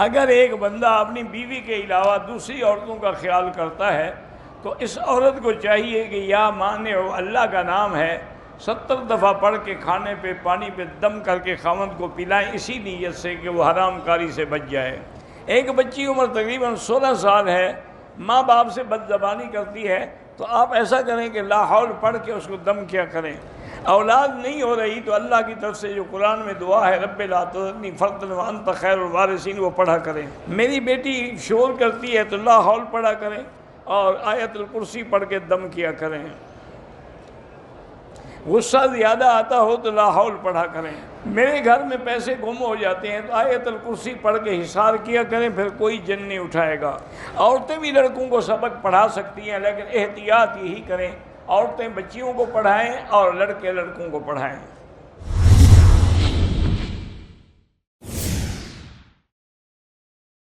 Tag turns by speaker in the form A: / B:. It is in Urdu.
A: اگر ایک بندہ اپنی بیوی کے علاوہ دوسری عورتوں کا خیال کرتا ہے تو اس عورت کو چاہیے کہ یا مانع اللہ کا نام ہے 70 دفعہ پڑھ کے کھانے پہ پانی پہ دم کر کے خاوند کو پلائیں، اسی نیت سے کہ وہ حرام کاری سے بچ جائے۔ ایک بچی عمر تقریباً 16 سال ہے، ماں باپ سے بد زبانی کرتی ہے، تو آپ ایسا کریں کہ لا حول پڑھ کے اس کو دم کیا کریں۔ اولاد نہیں ہو رہی تو اللہ کی طرف سے جو قرآن میں دعا ہے رب لا تذرنی فردا وانت خیر الوارثین، وہ پڑھا کریں۔ میری بیٹی شور کرتی ہے تو لا حول پڑھا کریں اور آیت الکرسی پڑھ کے دم کیا کریں۔ غصہ زیادہ آتا ہو تو لا حول پڑھا کریں۔ میرے گھر میں پیسے گم ہو جاتے ہیں تو آیت الکرسی پڑھ کے حصار کیا کریں، پھر کوئی جن نہیں اٹھائے گا۔ عورتیں بھی لڑکوں کو سبق پڑھا سکتی ہیں، لیکن احتیاط یہی کریں، عورتیں بچیوں کو پڑھائیں اور لڑکے لڑکوں کو پڑھائیں۔